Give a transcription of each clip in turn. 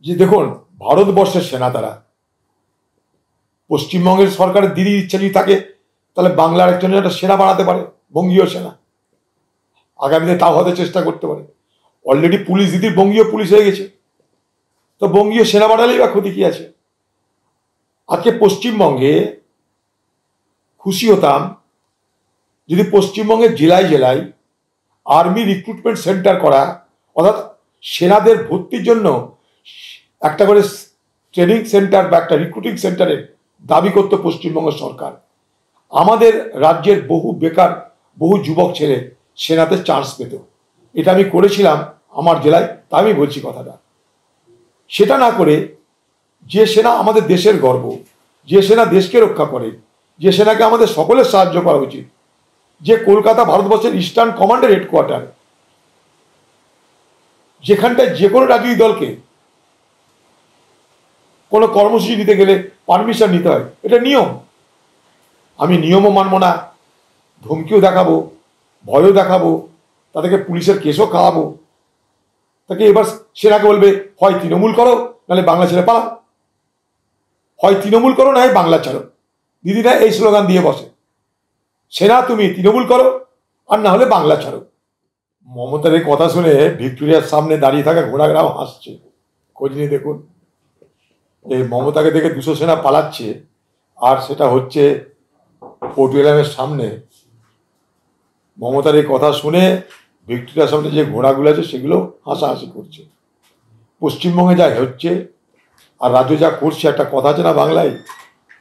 যে দেখুন, ভারতবর্ষের সেনা তারা, পশ্চিমবঙ্গের সরকারের দিদির ইচ্ছা যদি থাকে তাহলে বাংলার একজনের একটা সেনা বাড়াতে পারে, বঙ্গীয় সেনা, আগামীতে তাও হতে চেষ্টা করতে পারে। অলরেডি পুলিশ দিদির বঙ্গীয় পুলিশ হয়ে গেছে, তো বঙ্গীয় সেনা বাড়ালেই বা ক্ষতি কি আছে? আজকে পশ্চিমবঙ্গে খুশি হতাম যদি পশ্চিমবঙ্গের জেলায় জেলায় আর্মি রিক্রুটমেন্ট সেন্টার করা, অর্থাৎ সেনাদের ভর্তির জন্য একটা করে ট্রেনিং সেন্টার বা একটা রিক্রুটিং সেন্টারের দাবি করত পশ্চিমবঙ্গ সরকার। আমাদের রাজ্যের বহু বেকার, বহু যুবক ছেলে সেনাতে চান্স পেত। এটা আমি করেছিলাম আমার জেলায়, তাই আমি বলছি কথাটা। সেটা না করে যে সেনা আমাদের দেশের গর্ব, যে সেনা দেশকে রক্ষা করে, যে সেনাকে আমাদের সকলের সাহায্য করা উচিত, যে কলকাতা ভারতবর্ষের ইস্টার্ন কমান্ডের হেডকোয়ার্টার, যেখানটায় যে কোনো রাজনৈতিক দলকে কোনো কর্মসূচি নিতে গেলে পারমিশন নিতে হয়, এটা নিয়ম। আমি নিয়মও মানব না, ধমকিও দেখাবো, ভয়ও দেখাবো, তাদেরকে পুলিশের কেসও খাওয়াবো। তাকে এবার সেনাকে বলবে হয় তৃণমূল করো নাহলে বাংলা ছেড়ে পালাও, হয় তৃণমূল করো না হয় বাংলা ছাড়ো। দিদিরা এই স্লোগান দিয়ে বসে, সেনা তুমি তৃণমূল করো আর না হলে বাংলা ছাড়ো। মমতার এই কথা শুনে ভিক্টোরিয়ার সামনে দাঁড়িয়ে থাকা ঘোড়ারাও হাসছে। খোঁজ নিয়ে দেখুন, এই মমতাকে দেখে 200 সেনা পালাচ্ছে, আর সেটা হচ্ছে ফোর্ট উইলিয়ামের সামনে। মমতার এই কথা শুনে ভিক্টোরিয়ার সামনে যে ঘোড়াগুলো আছে সেগুলো হাসাহাসি করছে। পশ্চিমবঙ্গে যা হচ্ছে আর রাজ্য যা করছে, একটা কথা আছে না বাংলায়,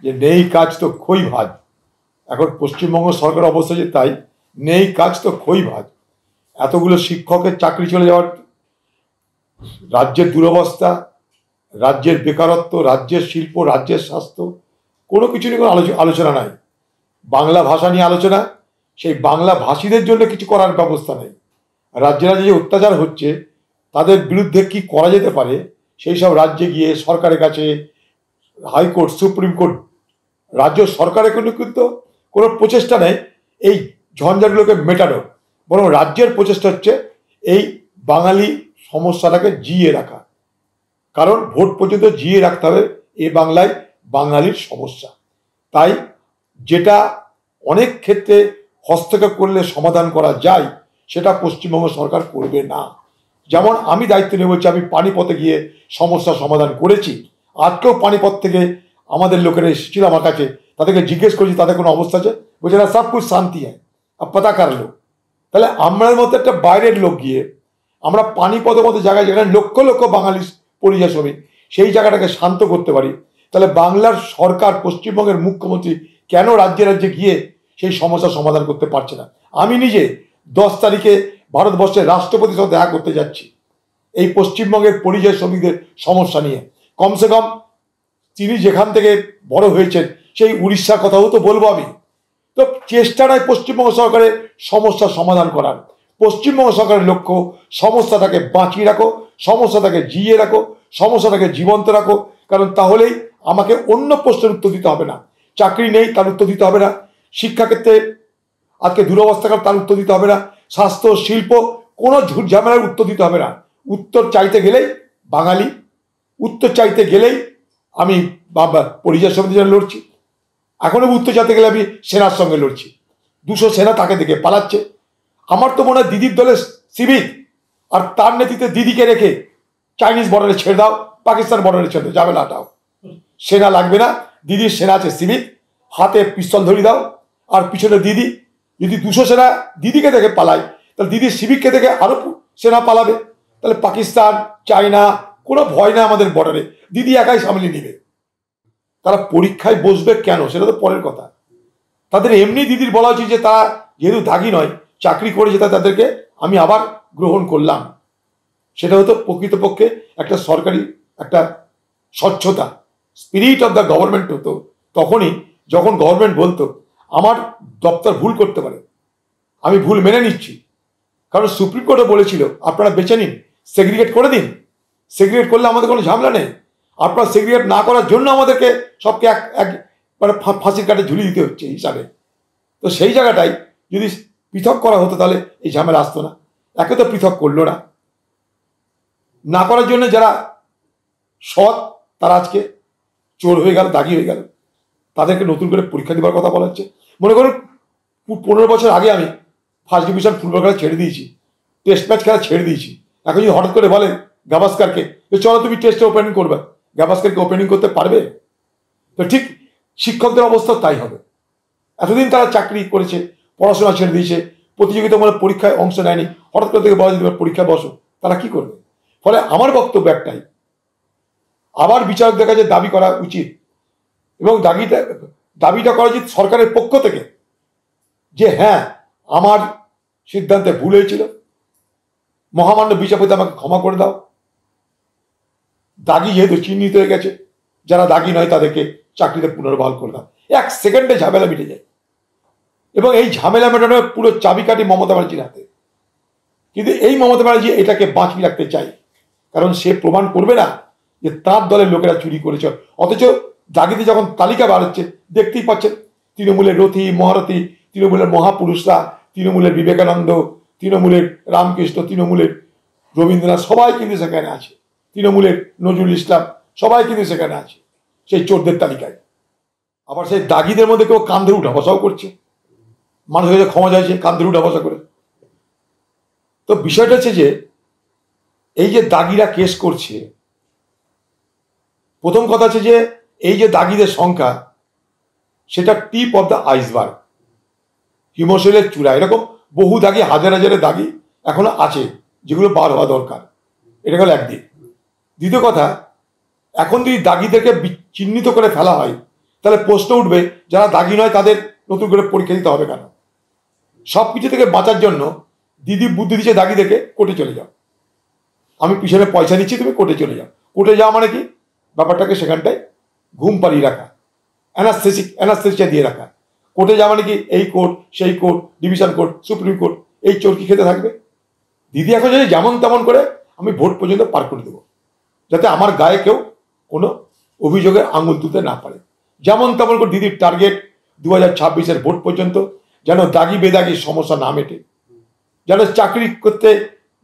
যে নেই কাজ তো খই ভাজ। এখন পশ্চিমবঙ্গ সরকার অবস্থা যে তাই, নেই কাজ তো খই ভাজ। এতগুলো শিক্ষকের চাকরি চলে যাওয়ার, রাজ্যের দুরবস্থা, রাজ্যের বেকারত্ব, রাজ্যের শিল্প, রাজ্যের স্বাস্থ্য, কোনো কিছু নিয়ে কোনো আলোচনা নাই। বাংলা ভাষা নিয়ে আলোচনা, সেই বাংলা ভাষীদের জন্য কিছু করার ব্যবস্থা নেই। রাজ্যে রাজ্যে যে অত্যাচার হচ্ছে তাদের বিরুদ্ধে কি করা যেতে পারে সেই সব রাজ্যে গিয়ে সরকারের কাছে, হাইকোর্ট, সুপ্রিম কোর্ট, রাজ্য সরকারের কিন্তু কোনো প্রচেষ্টা নেই এই ঝঞ্ঝাটগুলোকে মেটানোর। বরং রাজ্যের প্রচেষ্টা হচ্ছে এই বাঙালি সমস্যাটাকে জিয়ে রাখা, কারণ ভোট পর্যন্ত জিয়ে রাখতে হবে এ বাংলায় বাঙালির সমস্যা। তাই যেটা অনেক ক্ষেত্রে হস্তক্ষেপ করলে সমাধান করা যায় সেটা পশ্চিমবঙ্গ সরকার করবে না। যেমন আমি দায়িত্ব নিয়ে বলছি, আমি পানিপথে গিয়ে সমস্যা সমাধান করেছি। আজকেও পানিপথ থেকে আমাদের লোকেরা এসেছিল আমার কাছে, তাদেরকে জিজ্ঞেস করেছি তাদের কোনো অবস্থা আছে, বলছে না সব কিছু শান্তি হয়, পাতা কার লোক। তাহলে আমরা মতো একটা বাইরের লোক গিয়ে আমরা পানিপথের মতো জায়গায়, যেখানে লক্ষ লক্ষ বাঙালি পরিযায়ী শ্রমিক, সেই জায়গাটাকে শান্ত করতে পারি, তাহলে বাংলার সরকার, পশ্চিমবঙ্গের মুখ্যমন্ত্রী কেন রাজ্যে রাজ্যে গিয়ে সেই সমস্যার সমাধান করতে পারছে না? আমি নিজে 10 তারিখে ভারতবর্ষের রাষ্ট্রপতির সাথে দেখা করতে যাচ্ছি এই পশ্চিমবঙ্গের পরিযায়ী শ্রমিকদের সমস্যা নিয়ে। কমসে কম তিনি যেখান থেকে বড় হয়েছেন সেই উড়িষ্যার কথাও তো বলবো আমি। তো চেষ্টা নয় পশ্চিমবঙ্গ সরকারের সমস্যার সমাধান করার। পশ্চিমবঙ্গ সরকারের লক্ষ্য সমস্যাটাকে বাঁচিয়ে রাখো, সমস্যাটাকে জিয়ে রাখো, সমস্যাটাকে জীবন্ত রাখো। কারণ তাহলেই আমাকে অন্য প্রশ্নের উত্তর দিতে হবে না। চাকরি নেই তার উত্তর দিতে হবে না, শিক্ষাক্ষেত্রে আজকে দুরবস্থা তার উত্তর দিতে হবে না, স্বাস্থ্য, শিল্প, কোনো ঝুট ঝামেলার উত্তর দিতে হবে না। উত্তর চাইতে গেলেই বাঙালি, উত্তর চাইতে গেলেই আমি পরিযায়ী সমিতির জন্য লড়ছি। এখনো উত্তর চাইতে গেলে আমি সেনার সঙ্গে লড়ছি। 200 সেনা তাকে দেখে পালাচ্ছে। আমার তো মনে হয় দিদির দলের সিভিক আর তার নেতৃত্বে দিদিকে রেখে চাইনিজ বর্ডারে ছেড়ে দাও, পাকিস্তান বর্ডারে ছেড়ে দাও, যাবে না, হটাও। সেনা লাগবে না, দিদির সেনা আছে সিভিক, হাতে পিস্তল ধরিয়ে দাও। আর পিছনে দিদি, যদি 200 সেনা দিদিকে দেখে পালায় তাহলে দিদির সিভিককে দেখে আরো সেনা পালাবে। তাহলে পাকিস্তান, চায়না, কোনো ভয় না আমাদের বর্ডারে, দিদি একাই সামলে নিবে। তারা পরীক্ষায় বসবে কেন সেটা তো পরের কথা। তাদের এমনি দিদির বলা উচিত যে তারা যেহেতু দাগি নয়, চাকরি করেছে, তাদেরকে আমি আবার গ্রহণ করলাম। সেটা হতো প্রকৃতপক্ষে একটা সরকারি একটা স্বচ্ছতা, স্পিরিট অফ দ্য গভর্নমেন্ট হতো। তখনই যখন গভর্নমেন্ট বলতো আমার দপ্তর ভুল করতে পারে, আমি ভুল মেনে নিচ্ছি, কারণ সুপ্রিম কোর্টে বলেছিল আপনারা বেছে নিন, সেগ্রিগেট করে দিন। সেগ্রিগেট করলে আমাদের কোনো ঝামেলা নেই, আপনারা সেগ্রিগেট না করার জন্য আমাদেরকে সবকে এক মানে ফাঁসির কাঠে ঝুলিয়ে দিতে হচ্ছে হিসাবে। তো সেই জায়গাটাই যদি পৃথক করা হতো তাহলে এই ঝামেলা আসতো না। একে তো পৃথক করলো না, না করার জন্য যারা সৎ, তারা আজকে চোর হয়ে গেল, দাগি হয়ে গেল। তাদেরকে নতুন করে পরীক্ষা দেওয়ার কথা বলা হচ্ছে। মনে করুন 15 বছর আগে আমি ফার্স্ট ডিভিশন ফুটবল খেলা ছেড়ে দিয়েছি, টেস্ট ম্যাচ খেলা ছেড়ে দিয়েছি। এখন যদি হঠাৎ করে বলে গাভাস্কারকে চলো তুমি টেস্টে ওপেনিং করবে, গাভাস্কারকে ওপেনিং করতে পারবে? তো ঠিক শিক্ষকদের অবস্থা তাই হবে। এতদিন তারা চাকরি করেছে, পড়াশোনা ছেড়ে দিয়েছে, প্রতিযোগিতামূলক পরীক্ষায় অংশ নেয়নি, হঠাৎ করে থেকে বলা যদি পরীক্ষায় বসো, তারা কি করবে? ফলে আমার বক্তব্য একটাই, আবার বিচারকদের কাছে দাবি করা উচিত, এবং দাবিটা করা উচিত সরকারের পক্ষ থেকে, যে হ্যাঁ আমার সিদ্ধান্তে ভুল হয়েছিল, মহামান্য বিচারপতি আমাকে ক্ষমা করে দাও। দাগি যেহেতু চিহ্নিত হয়ে গেছে, যারা দাগি নয় তাদেরকে চাকরিতে পুনর্বহাল করে দাও। 1 সেকেন্ডে ঝামেলা মিটে যায়, এবং এই ঝামেলা মেটানোর পুরো চাবিকাঠি মমতা ব্যানার্জির হাতে। কিন্তু এই মমতা ব্যানার্জি এটাকে বাঁচিয়ে রাখতে চাই, কারণ সে প্রমাণ করবে না যে তার দলের লোকেরা চুরি করেছে। অথচ দাগিতে যখন তালিকা বার হচ্ছে, দেখতেই পাচ্ছেন তৃণমূলের রথী মহারথী, তৃণমূলের মহাপুরুষরা, তৃণমূলের বিবেকানন্দ, তৃণমূলের রামকৃষ্ণ, তৃণমূলের রবীন্দ্রনাথ, সবাই কিন্তু সেখানে আছে, তৃণমূলের নজরুল ইসলাম, সবাই কিন্তু সেখানে আছে সেই চোরদের তালিকায়। আবার সেই দাগিদের মধ্যে কেউ কান ধরে উঠা বসাও করছে, মানুষের কাছে ক্ষমা চাইছে কান ধরে উঠা বসা করে। তো বিষয়টা হচ্ছে যে এই যে দাগিরা কেস করছে, প্রথম কথা হচ্ছে যে এই যে দাগিদের সংখ্যা, সেটা টিপ অফ দ্য আইসবার্গ, হিমশৈলের চূড়া। এরকম বহু দাগি, হাজার হাজারের দাগি এখনো আছে, যেগুলো বার হওয়া দরকার। এটা গেল একদিক। দ্বিতীয় কথা, এখন যদি দাগিদেরকে চিহ্নিত করে ফেলা হয়, তাহলে প্রশ্ন উঠবে যারা দাগি নয় তাদের নতুন করে পরীক্ষা দিতে হবে কেন? সব কিছু থেকে বাঁচার জন্য দিদি বুদ্ধি দিচ্ছে দাগিদেরকে কোর্টে চলে যাও, আমি পিছনে পয়সা দিচ্ছি, তুমি কোর্টে চলে যাও। কোর্টে যাওয়া মানে কি? ব্যাপারটাকে সেখানটায় ঘুম পাড়িয়ে রাখা, অ্যানাস্থেসিয়া দিয়ে রাখা। কোর্টে যাওয়া মানে কি? এই কোর্ট, সেই court, division court, supreme court, এই চোরকি খেতে থাকবে। দিদি এখন যদি যেমন তেমন করে আমি ভোট পর্যন্ত পার করে দেবো, যাতে আমার গায়ে কেউ কোনো অভিযোগের আঙুল তুলতে না পারে। যেমন তেমন করে দিদির টার্গেট 2026-এর ভোট পর্যন্ত যেন দাগি বেদাগির সমস্যা না মেটে, যেন চাকরি করতে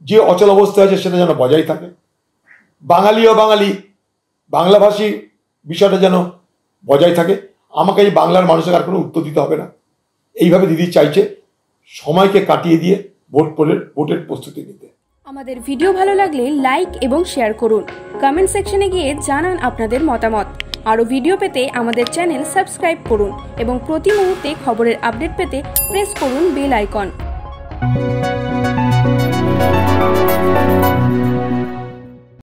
যে অচল অবস্থা আছে সেটা যেন বজায় থাকে, বাঙালি ও বাঙালি বাংলাভাষী বিষয়টা যেন বজায় থাকে। আমাকে এই বাংলার মানুষের আর কোনো উত্তর দিতে হবে না। এইভাবে দিদি চাইছে সময়কে কাটিয়ে দিয়ে ভোটের প্রস্তুতি নিতে। আমাদের ভিডিও ভালো লাগলে লাইক এবং শেয়ার করুন, কমেন্ট সেকশনে গিয়ে জানান আপনাদের মতামত। আরও ভিডিও পেতে আমাদের চ্যানেল সাবস্ক্রাইব করুন এবং প্রতি মুহূর্তে খবরের আপডেট পেতে প্রেস করুন বেল আইকন।